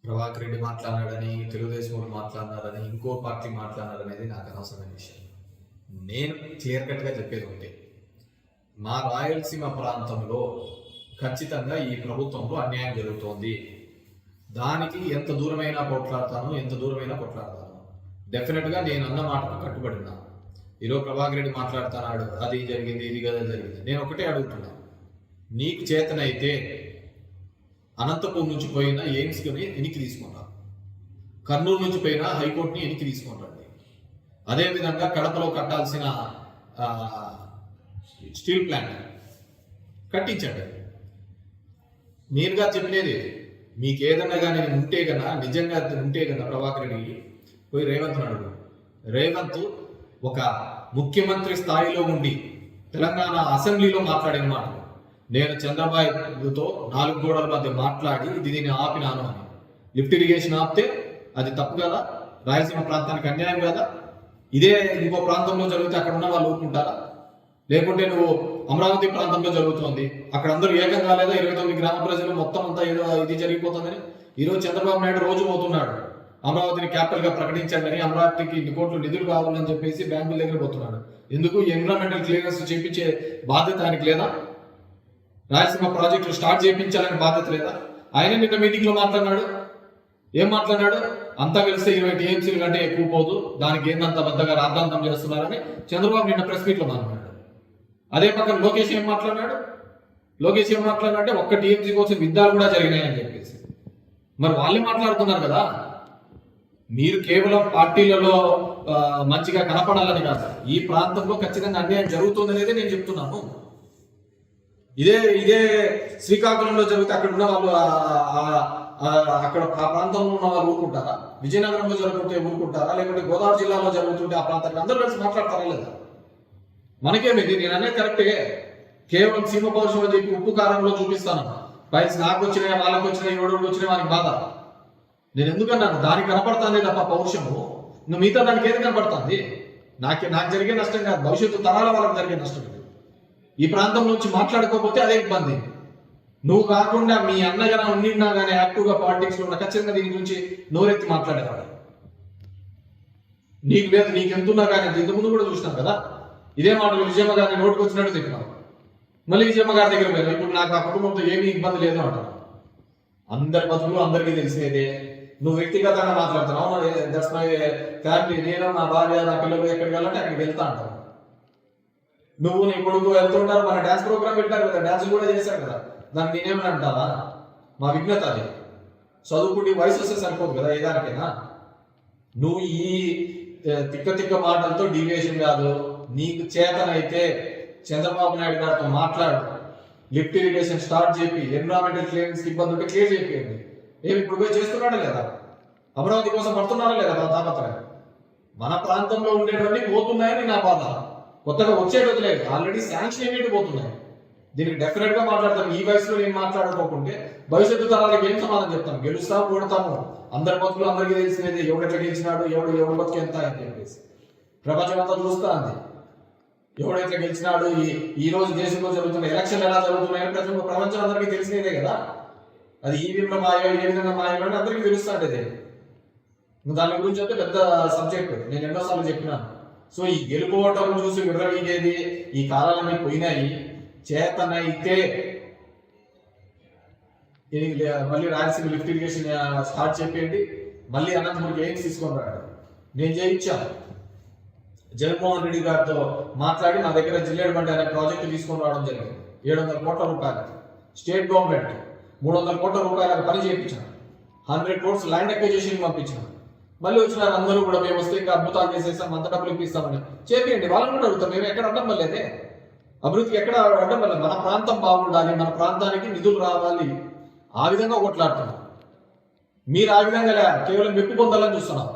ప్రభాకర్ రెడ్డి మాట్లాడాడని, తెలుగుదేశం వాళ్ళు మాట్లాడినారని, ఇంకో పార్టీ మాట్లాడినారనేది నాకు అనవసరమైన విషయం. నేను క్లియర్ కట్గా చెప్పేది ఒకటి, మా రాయలసీమ ప్రాంతంలో ఖచ్చితంగా ఈ ప్రభుత్వంలో అన్యాయం జరుగుతోంది. దానికి ఎంత దూరమైనా కొట్లాడతాను, ఎంత దూరమైనా కొట్లాడతాను. డెఫినెట్గా నేను అన్న మాటకు కట్టుబడినా. ఈరోజు ప్రభాకర్ రెడ్డి మాట్లాడుతున్నాడు, అది జరిగింది, ఇది కదా జరిగింది. నేను ఒకటే అడుగుతున్నా, నీకు చేతనైతే అనంతపూర్ నుంచి పోయిన ఎయిమ్స్కి ఎనికి తీసుకుంటారు, కర్నూలు నుంచి పోయిన హైకోర్టుని ఎనికి తీసుకుంటాండి. అదేవిధంగా కడపలో కట్టాల్సిన స్టీల్ ప్లాంట్ కట్టించండి. నేనుగా చెప్పినది, మీకు ఏదన్నా కానీ ఉంటే కన్నా, నిజంగా ఉంటే కన్నా ప్రభాకర్ రెడ్డి పోయి రేవంత్ అడుగు. రేవంత్ ఒక ముఖ్యమంత్రి స్థాయిలో ఉండి తెలంగాణ అసెంబ్లీలో మాట్లాడిన మాట, నేను చంద్రబాబుతో 4 గోడల మధ్య మాట్లాడి దీన్ని ఆపినాను అని. లిఫ్ట్ ఇరిగేషన్ ఆపితే అది తప్పు కదా, రాయలసీమ ప్రాంతానికి అన్యాయం కదా. ఇదే ఇంకో ప్రాంతంలో జరిగితే అక్కడ ఉన్న వాళ్ళు ఊరుకుంటారా? లేకుంటే నువ్వు అమరావతి ప్రాంతంలో జరుగుతుంది, అక్కడ అందరూ ఏకం కాలేదా? 29 గ్రామ ప్రజలు మొత్తం అంతా ఏదో ఇది జరిగిపోతుందని. ఈరోజు చంద్రబాబు నాయుడు రోజు పోతున్నాడు, అమరావతిని క్యాపిటల్ గా ప్రకటించండి, అమరావతికి 2 కోట్ల నిధులు కావాలని చెప్పేసి బ్యాంకుల దగ్గర పోతున్నాడు. ఎందుకు? ఎన్విరాన్మెంటల్ క్లియరెన్స్ చేపించే బాధ్యత ఆయనకి లేదా? రాయలసీమ ప్రాజెక్టులు స్టార్ట్ చేయించాలని బాధ్యత లేదా? ఆయన నిన్న మీటింగ్ లో మాట్లాడినాడు. ఏం మాట్లాడినాడు? అంతా కలిస్తే 20 టీఎంసీలు కంటే ఎక్కువ పోదు, దానికి ఏందంత పెద్దగా రాద్ధాంతం చేస్తున్నారని చంద్రబాబు నిన్న ప్రెస్ మీట్ లో మాట్లాడాడు. అదే పక్కన లోకేష్ ఏం మాట్లాడినాడు? లోకేష్ ఏం మాట్లాడినాడంటే ఒక్క టీఎంసీ కోసం యుద్ధాలు కూడా జరిగినాయని చెప్పేసి. మరి వాళ్ళే మాట్లాడుతున్నారు కదా. మీరు కేవలం పార్టీలలో మంచిగా కనపడాలని కాదు, ఈ ప్రాంతంలో ఖచ్చితంగా అన్యాయం జరుగుతుందనేది నేను చెప్తున్నాను. ఇదే శ్రీకాకుళంలో జరిగితే అక్కడ ఉన్న వాళ్ళు అక్కడ ఆ ప్రాంతంలో ఉన్న వాళ్ళు ఊరుకుంటారా? విజయనగరంలో జరుగుతుంటే ఊరుకుంటారా? లేకుంటే గోదావరి జిల్లాలో జరుగుతుంటే ఆ ప్రాంతానికి అందరూ కలిసి మాట్లాడతారా లేదా? మనకేమిది? నేను అనేది కరెక్టే. కేవలం సీమ పౌరుషం అని చెప్పి ఉప్పు కారంలో చూపిస్తాను. పైస్ నాకు వచ్చినాయి, వాళ్ళకి వచ్చినాయి, ఎవరికి వచ్చినాయి, వానికి బాధ. నేను ఎందుకన్నాను? దానికి కనపడుతుంది తప్ప పౌరుషము. నువ్వు మిగతా దానికి ఏది కనపడుతుంది? నాకు జరిగే నష్టం కాదు, భవిష్యత్తు తరాల వాళ్ళకి జరిగే నష్టం. ఈ ప్రాంతం నుంచి మాట్లాడుకోకపోతే అదే ఇబ్బంది. నువ్వు కాకుండా మీ అన్నగా ఉండినా కానీ యాక్టివ్గా పాలిటిక్స్ లో ఉన్న ఖచ్చితంగా దీని గురించి నోరెత్తి మాట్లాడేవాడు. నీకు లేదు, నీకు ఎంతున్నా కానీ ఇంతకుముందు కూడా చూసినాం కదా. ఇదే మాటలు విజయమ్మ గారిని నోటుకు వచ్చినట్టు చెప్పినాం. మళ్ళీ విజయమ్మ గారి దగ్గర పోయినా, ఇప్పుడు నాకు ఆ కుటుంబంతో ఏమీ ఇబ్బంది లేదు అంటారు. అందరి బతుకులు అందరికీ తెలిసేదే. నువ్వు వ్యక్తిగతంగా మాట్లాడుతున్నావు, దట్స్ మై ఫ్యామిలీ, నేను నా భార్య నా పిల్లలు ఎక్కడికి వెళ్ళాలంటే అక్కడికి వెళ్తా అంటావు. నువ్వు నీ కొడుకు వెళ్తుంటారు, మన డాన్స్ ప్రోగ్రామ్ పెట్టారు కదా, డాన్స్ కూడా చేశారు కదా, దాన్ని నేనేమని అంటావా? మా విఘ్నత అది. చదువుకుంటే వయసు వస్తే సరిపోదు కదా ఏదానికైనా. నువ్వు ఈ తిక్క మాటలతో డీవియేషన్ కాదు. నీకు చేతనైతే చంద్రబాబు నాయుడు గారితో మాట్లాడు, లిఫ్ట్ ఇరిగేషన్ స్టార్ట్ చేపి, ఎన్విరాన్మెంటల్ క్లియరెన్స్ ఇబ్బంది ఉంటే క్లియర్ చేయండి. ఏమి ఇప్పుడు పోయి చేస్తున్నాడా లేదా? అమరావతి కోసం పడుతున్నారా లేదా? తాపత్రయం మన ప్రాంతంలో ఉండేటువంటి పోతున్నాయని నా బాధ. కొత్తగా వచ్చేటది లేదు, ఆల్రెడీ శాంక్షన్ ఏమిటి పోతున్నాయి. దీనికి డెఫినెట్ గా మాట్లాడతాం. ఈ వయసులో నేను మాట్లాడుకోకుంటే భవిష్యత్తు తరాలకు ఏం సమాధానం చెప్తాను? గెలుస్తాము, ఓడతాము. అందరి బతుకులు అందరికీ తెలిసినది, ఎవడెట్లా గెలిచినాడు, ఎవడు బతుకు ఎంత అని చెప్పేసి ప్రపంచం అంతా చూస్తా ఉంది. ఎవడెట్లా గెలిచినాడు, ఈ రోజు దేశంలో జరుగుతున్న ఎలక్షన్ ఎలా జరుగుతున్నాయని ప్రపంచం అందరికీ తెలిసినదే కదా. అది ఈ విధంగా మాయో, ఏ విధంగా మాయో అని అందరికీ తెలుస్తుంటది. దాని గురించి అయితే పెద్ద సబ్జెక్ట్, నేను ఎన్నోసార్లు చెప్పినాను. సో ఈ గెలుపోవటం చూసి విర్రవీగేది ఈ కాలాలన్నీ పోయినాయి. చేతనైతే మళ్ళీ రాయలసీమ లిఫ్ట్ ఇరిగేషన్ స్టార్ట్ చేయండి, మళ్ళీ అనంతపురికి ఎయిమ్స్ తీసుకొని రాడు. నేను చేయించాను. జగన్మోహన్ రెడ్డి గారితో మాట్లాడి నా దగ్గర జిల్లేడు బండి అనే ప్రాజెక్టు తీసుకొని రావడం జరిగింది. 700 కోట్ల రూపాయలు స్టేట్ గవర్నమెంట్ 300 కోట్ల రూపాయలకు పని చేయించాను. 100 crores ల్యాండ్ అక్విజిషన్ పంపించాను. మళ్ళీ వచ్చిన అందరూ కూడా మేము వస్తే ఇంకా అద్భుతాలు చేసేస్తాం, అంత డబ్బులు ఇప్పిస్తామని చేయండి. వాళ్ళని కూడా అడుగుతాం, మేము ఎక్కడ అడ్డం వల్లేదే, అభివృద్ధికి ఎక్కడ అడ్డం వల్ల, మన ప్రాంతం బాగుండాలి, మన ప్రాంతానికి నిధులు రావాలి, ఆ విధంగా కొట్లాడుతున్నాం. మీరు ఆ విధంగా కేవలం మెప్పు పొందాలని చూస్తున్నారు.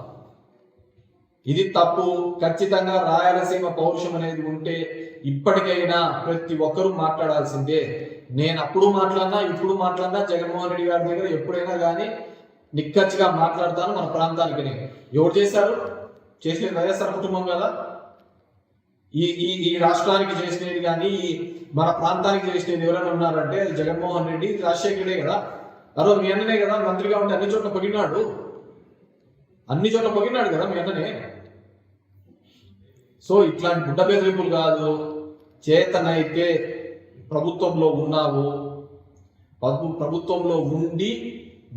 ఇది తప్పు. ఖచ్చితంగా రాయలసీమ పౌరుషం అనేది ఉంటే ఇప్పటికైనా ప్రతి ఒక్కరూ మాట్లాడాల్సిందే. నేను అప్పుడు మాట్లాడినా, ఇప్పుడు మాట్లాడినా జగన్మోహన్ రెడ్డి గారి దగ్గర ఎప్పుడైనా కానీ నిక్కచ్చిగా మాట్లాడతాను. మన ప్రాంతానికి ఎవరు చేశారు? చేసినది వైఎస్ఆర్ కుటుంబం కదా. ఈ రాష్ట్రానికి చేసినది కానీ మన ప్రాంతానికి చేసినది ఎవరైనా ఉన్నారంటే జగన్మోహన్ రెడ్డి, రాజశేఖర్ రెడ్డి కదా. అరో మీ అన్ననే కదా మంత్రిగా ఉంటే అన్ని చోట్ల పొగినాడు కదా మీ అన్ననే. సో ఇట్లాంటి గుడ్డ బెదిరింపులు కాదు. చేతనైతే ప్రభుత్వంలో ఉన్నావు, ప్రభుత్వంలో ఉండి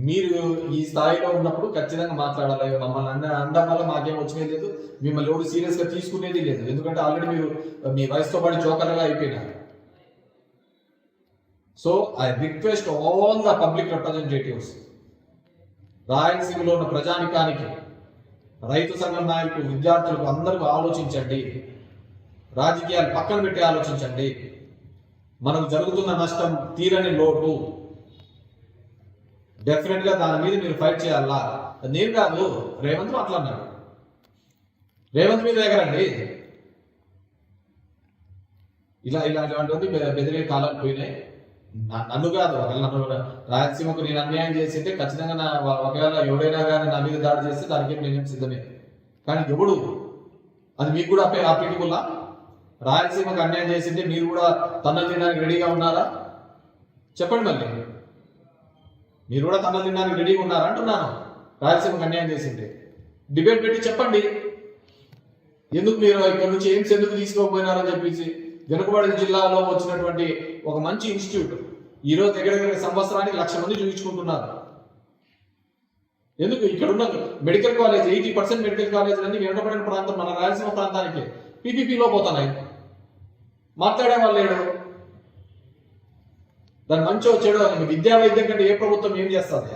మీరు ఈ స్థాయిలో ఉన్నప్పుడు ఖచ్చితంగా మాట్లాడాలి. మమ్మల్ని అనడం వల్ల మాకేం వచ్చినది లేదు, మిమ్మల్ని ఎవరు సీరియస్ గా తీసుకునేది లేదు. ఎందుకంటే ఆల్రెడీ మీరు మీ వయసుతో పాటు జోకర్గా అయిపోయినారు. So I request all the public representatives, రాయలసీమలో ఉన్న ప్రజానికానికి, రైతు సంఘం నాయకులు, విద్యార్థులకు అందరికీ ఆలోచించండి. రాజకీయాలు పక్కన పెట్టి ఆలోచించండి. మనకు జరుగుతున్న నష్టం తీరని లోటు, డెఫినెట్ గా దాని మీద మీరు ఫైట్ చేయాలా. నేను కాదు, రేవంత్ మాట్లాడినాడు. రేవంత్ మీద ఎగరండి. ఇలాంటివన్నీ బెదిరే కాలాలు పోయినాయి. నన్ను కాదు, నన్ను రాయలసీమకు నేను అన్యాయం చేసింటే ఖచ్చితంగా ఒకవేళ ఎవడైనా కానీ నా మీద దాడి చేస్తే దానికి నేను సిద్ధమే. కానీ ఎవడు, అది మీకు కూడా అప్లికబుల్లా? రాయలసీమకు అన్యాయం చేసింటే మీరు కూడా తన్నులు తినడానికి రెడీగా ఉన్నారా? చెప్పండి. మళ్ళీ మీరు కూడా తన్నులు తినడానికి రెడీగా ఉన్నారా అంటున్నాను. రాయలసీమకు అన్యాయం చేసింటే డిబేట్ పెట్టి చెప్పండి. ఎందుకు మీరు ఇక్కడ నుంచి ఎయిమ్స్ ఎందుకు తీసుకోకపోయినారని చెప్పేసి. వెనుకబడిన జిల్లాలో వచ్చినటువంటి ఒక మంచి ఇన్స్టిట్యూట్ ఈరోజు దగ్గర సంవత్సరానికి 1,00,000 మంది చూపించుకుంటున్నారు. ఎందుకు ఇక్కడ ఉన్న మెడికల్ కాలేజ్ 80% మెడికల్ కాలేజీలన్నీ వెనుకబడిన ప్రాంతం మన రాయలసీమ ప్రాంతానికి పీపీపీలో పోతున్నాయి. మాట్లాడే వాళ్ళు లేడు. దాని మంచో చెడు అని విద్యా వైద్యం కంటే ఏ ప్రభుత్వం ఏం చేస్తుంది?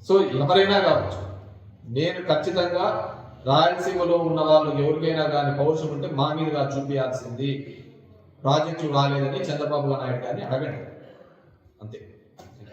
సో ఎవరైనా కావచ్చు, నేను ఖచ్చితంగా రాయలసీమలో ఉన్న వాళ్ళు ఎవరికైనా కానీ పౌరుషం ఉంటే మా మీదుగా చూపించాల్సింది. ప్రాజెక్టులు రాలేదని చంద్రబాబు నాయుడు గారిని అడగండి, అంతే.